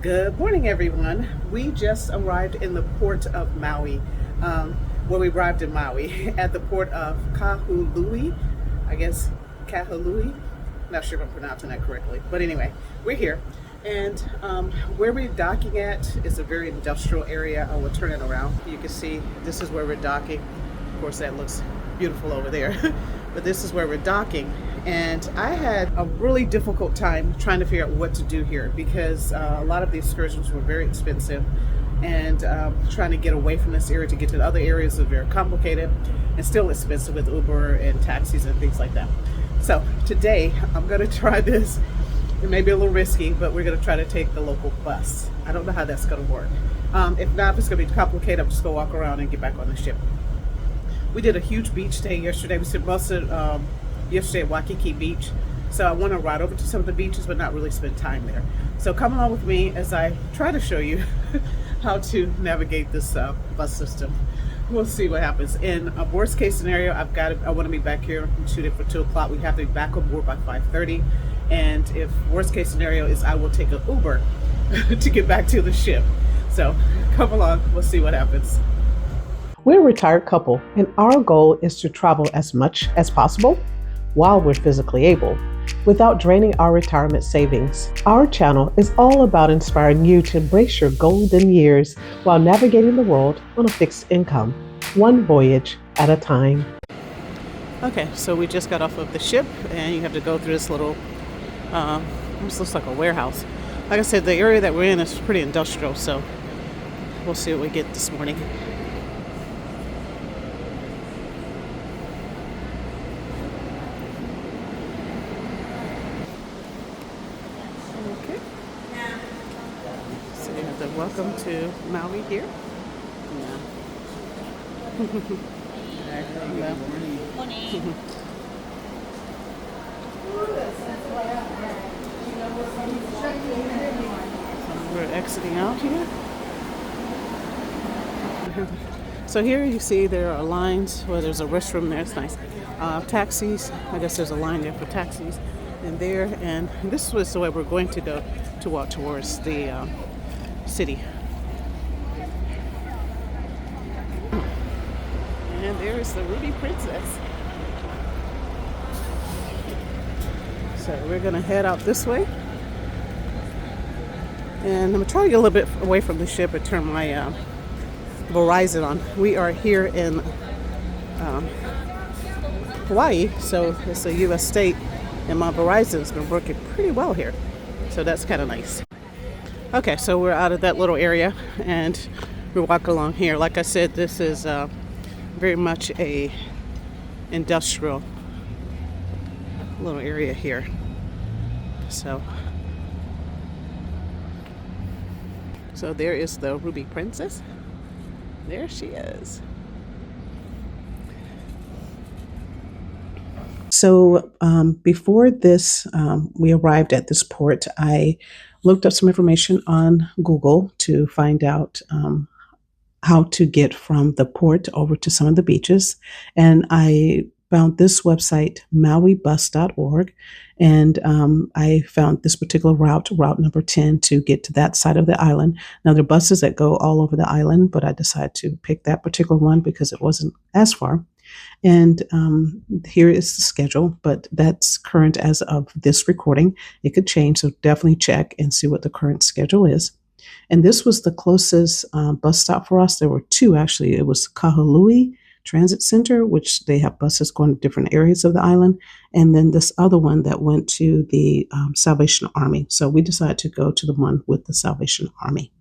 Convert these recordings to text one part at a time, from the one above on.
Good morning, everyone. We just arrived in the port of Maui. Well, we arrived in Maui at the port of Kalului. I guess Kalului. Not sure if I'm pronouncing that correctly, but anyway, we're here. And where we're docking at is a very industrial area. I will turn it around. You can see this is where we're docking. Of course, that looks beautiful over there. But this is where we're docking. And I had a really difficult time trying to figure out what to do here because a lot of the excursions were very expensive, and trying to get away from this area to get to the other areas is very complicated and still expensive with Uber and taxis and things like that. So today I'm going to try this. It may be a little risky, but we're going to try to take the local bus. I don't know how that's going to work. If not, if it's going to be complicated, I'm just going to walk around and get back on the ship. We did a huge beach day yesterday. We spent most of yesterday at Waikiki Beach. So I want to ride over to some of the beaches, but not really spend time there. So come along with me as I try to show you how to navigate this bus system. We'll see what happens. In a worst case scenario, I want to be back here and shoot it for 2 o'clock. We have to be back on board by 5:30. And if worst case scenario is I will take an Uber to get back to the ship. So come along, we'll see what happens. We're a retired couple, and our goal is to travel as much as possible while we're physically able, without draining our retirement savings. Our channel is all about inspiring you to embrace your golden years while navigating the world on a fixed income, one voyage at a time. Okay, so we just got off of the ship, and you have to go through this little, this looks like a warehouse. Like I said, the area that we're in is pretty industrial, so we'll see what we get this morning. Welcome to Maui here. Yeah. We're exiting out here. So here you see there are lines where there's a restroom there. It's nice. Taxis. I guess there's a line there for taxis. And there, and this was the way we're going to go to walk towards the city. And there's the Ruby Princess. So we're gonna head out this way. And I'm gonna try to get a little bit away from the ship and turn my Verizon on. We are here in Hawaii, so it's a US state, and my Verizon's been working pretty well here. So that's kind of nice. Okay, so we're out of that little area and we walk along here. Like I said, this is very much a industrial little area here. So there is the Ruby Princess. There she is. So before this, we arrived at this port, I looked up some information on Google to find out how to get from the port over to some of the beaches. And I found this website, mauibus.org. And I found this particular route number 10, to get to that side of the island. Now, there are buses that go all over the island, but I decided to pick that particular one because it wasn't as far. And here is the schedule, but that's current as of this recording. It could change, so definitely check and see what the current schedule is. And this was the closest bus stop for us. There were 2, actually. It was Kalului Transit Center, which they have buses going to different areas of the island, and then this other one that went to the Salvation Army. So we decided to go to the one with the Salvation Army.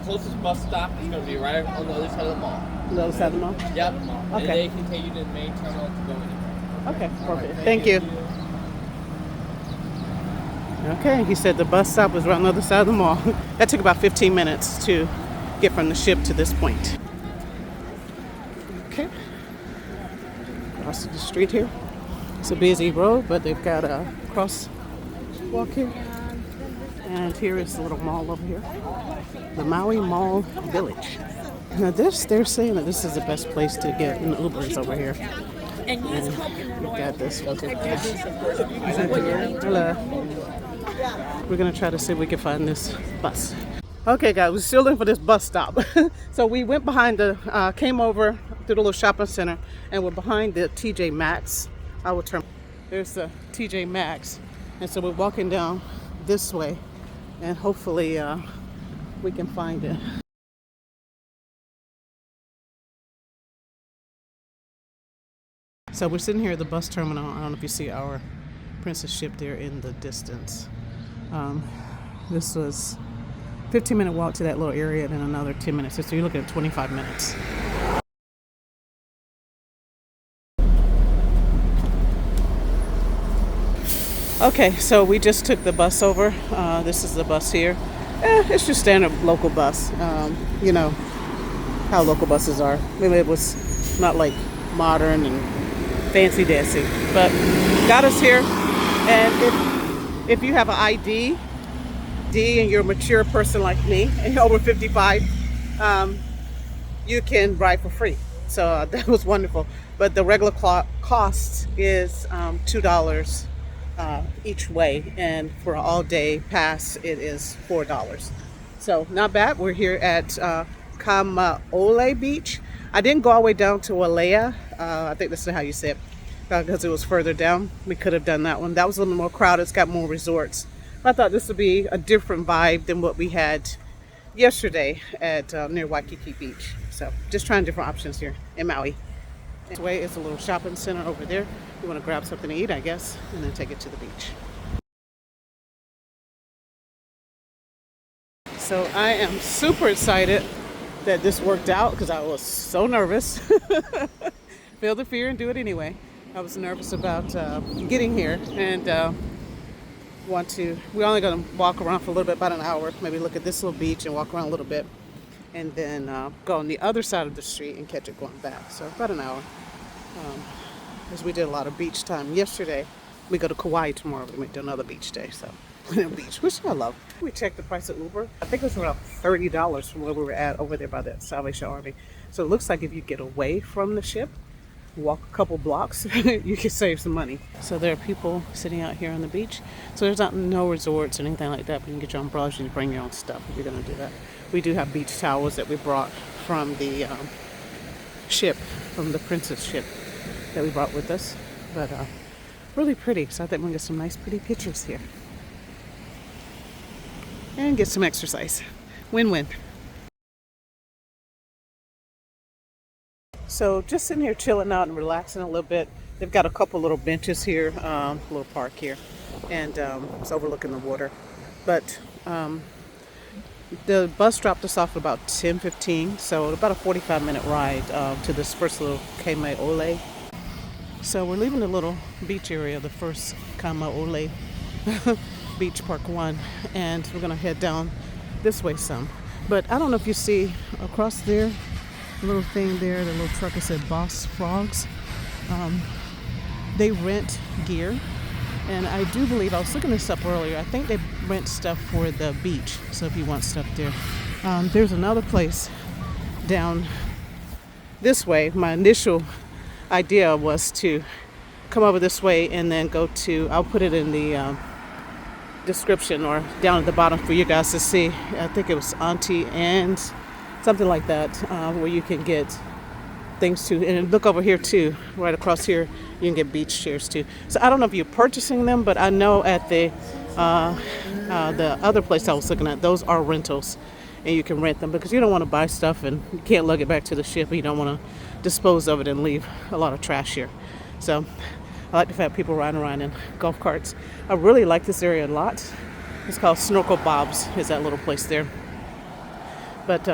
Closest bus stop is going to be right on the other side of the mall. The other side of the mall? Yep. Okay. And they can take you to the main terminal to go anywhere. Okay, perfect. Right, thank you. Okay, he said the bus stop was right on the other side of the mall. That took about 15 minutes to get from the ship to this point. Okay, across the street here. It's a busy road, but they've got a crosswalk here. And here is the little mall over here. The Maui Mall Village. Now they're saying that this is the best place to get an Ubers over here. And we've got this one. Hello. We're gonna try to see if we can find this bus. Okay guys, we're still in for this bus stop. So we went behind came over to the little shopping center and we're behind the TJ Maxx. I will turn. There's the TJ Maxx. And so we're walking down this way and hopefully we can find it. So we're sitting here at the bus terminal. I don't know if you see our Princess ship there in the distance. This was 15-minute walk to that little area and then another 10 minutes. So you're looking at 25 minutes. Okay, so we just took the bus over. This is the bus here. It's just standard local bus. You know how local buses are. Maybe it was not like modern and fancy dancy, but got us here. And if you have an ID and you're a mature person like me and you're over 55, you can ride for free. So that was wonderful. But the regular cost is $2 each way, and for an all-day pass it is $4. So not bad. We're here at Kalului Beach. I didn't go all the way down to Alea. I think that's how you say it, because it was further down. We could have done that one. That was a little more crowded. It's got more resorts. I thought this would be a different vibe than what we had yesterday at near Waikiki Beach. So just trying different options here in Maui. This way is a little shopping center over there. You want to grab something to eat, I guess, and then take it to the beach. So I am super excited that this worked out because I was so nervous. Feel the fear and do it anyway. I was nervous about getting here and we're only going to walk around for a little bit, about an hour, maybe look at this little beach and walk around a little bit and then go on the other side of the street and catch it going back. So about an hour. Because we did a lot of beach time yesterday. We go to Kauai tomorrow. We might do another beach day. So beach, which I love. We checked the price of Uber. I think it was around $30 from where we were at over there by the Salvation Army. So it looks like if you get away from the ship, walk a couple blocks, you can save some money. So there are people sitting out here on the beach. So there's no resorts or anything like that, but you can get your umbrellas and you bring your own stuff if you're going to do that. We do have beach towels that we brought from the ship, from the Princess ship that we brought with us. But really pretty. So I think we're going to get some nice pretty pictures here. And get some exercise. Win-win. So just sitting here chilling out and relaxing a little bit. They've got a couple little benches here, little park here, and it's overlooking the water. But the bus dropped us off at about 10:15, so about a 45-minute ride to this first little Kalului. So we're leaving the little beach area, the first Kalului Beach Park 1, and we're gonna head down this way some. But I don't know if you see across there, the little thing there, the little truck that said Boss Frogs. They rent gear, and I do believe, I was looking this up earlier, I think they rent stuff for the beach, so if you want stuff there. There's another place down this way. My initial idea was to come over this way and then go to, I'll put it in the description or down at the bottom for you guys to see. I think it was Auntie Anne's, something like that, where you can get things too. And look over here too, right across here, you can get beach chairs too. So I don't know if you're purchasing them, but I know at the other place I was looking at, those are rentals, and you can rent them because you don't want to buy stuff and you can't lug it back to the ship, and you don't want to dispose of it and leave a lot of trash here. So I like the fact people riding around in golf carts. I really like this area a lot. It's called Snorkel Bob's, is that little place there. But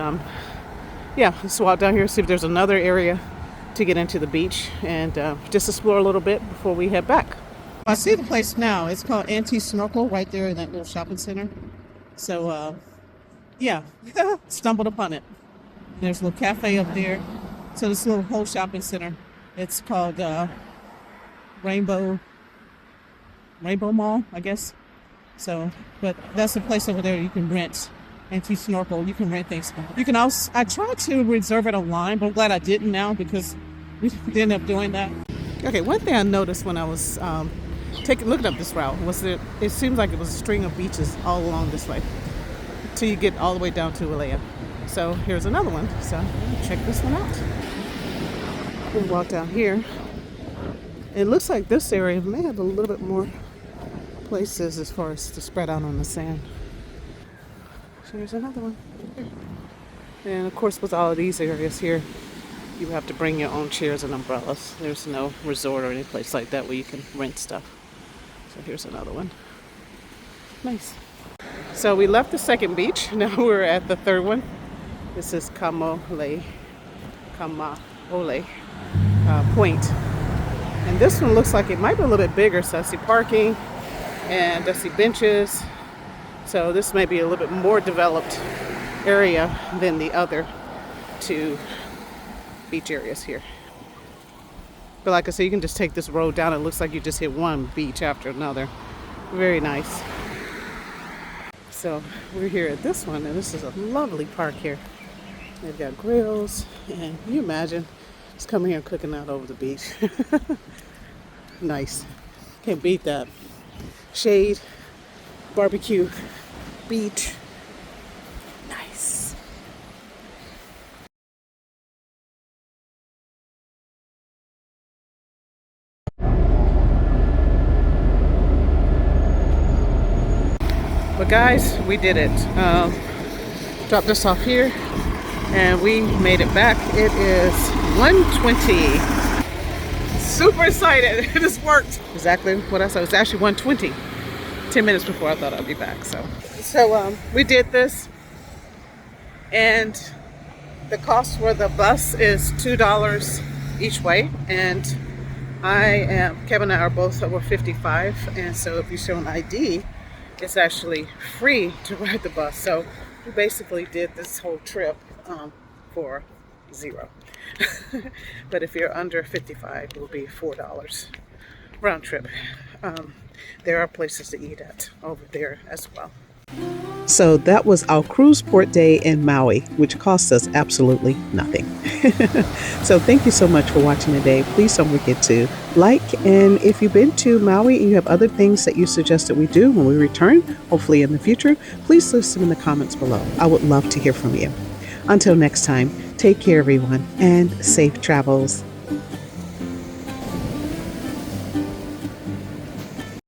yeah, let's walk down here, see if there's another area to get into the beach and just explore a little bit before we head back. I see the place now. It's called Anti-Snorkel right there in that little shopping center. So, yeah, stumbled upon it. There's a little cafe up there. So this little whole shopping center. It's called Rainbow Mall, I guess. So, but that's the place over there you can rent anti-snorkel. You can rent things. You can also, I tried to reserve it online, but I'm glad I didn't now because we didn't end up doing that. Okay, one thing I noticed when I was looking up this route was that it seems like it was a string of beaches all along this way till you get all the way down to Ilea. So here's another one. So check this one out. We'll walk down here. It looks like this area may have a little bit more places as far as to spread out on the sand. So here's another one. And of course with all of these areas here, you have to bring your own chairs and umbrellas. There's no resort or any place like that where you can rent stuff. So here's another one. Nice. So we left the second beach. Now we're at the third one. This is Kamaole Point. And this one looks like it might be a little bit bigger. So I see parking and I see benches. So this may be a little bit more developed area than the other two beach areas here. But like I said, you can just take this road down. It looks like you just hit one beach after another. Very nice. So we're here at this one, and this is a lovely park here. They've got grills, and can you imagine just coming here and cooking out over the beach? Nice. Can't beat that. Shade, barbecue, beach. Nice. But guys, we did it. Dropped us off here and we made it back. It is 1:20. Super excited. It just worked. Exactly what I said. It was actually 1:20. 10 minutes before I thought I'd be back. So we did this, and the cost for the bus is $2 each way, and Kevin and I are both over 55, and so if you show an ID, it's actually free to ride the bus. So we basically did this whole trip for $0. But if you're under 55, it will be $4 round trip. There are places to eat at over there as well. So that was our cruise port day in Maui, which cost us absolutely nothing. So thank you so much for watching today. Please don't forget to like, and if you've been to Maui and you have other things that you suggest that we do when we return, hopefully in the future, please list them in the comments below. I would love to hear from you. Until next time, take care everyone, and safe travels.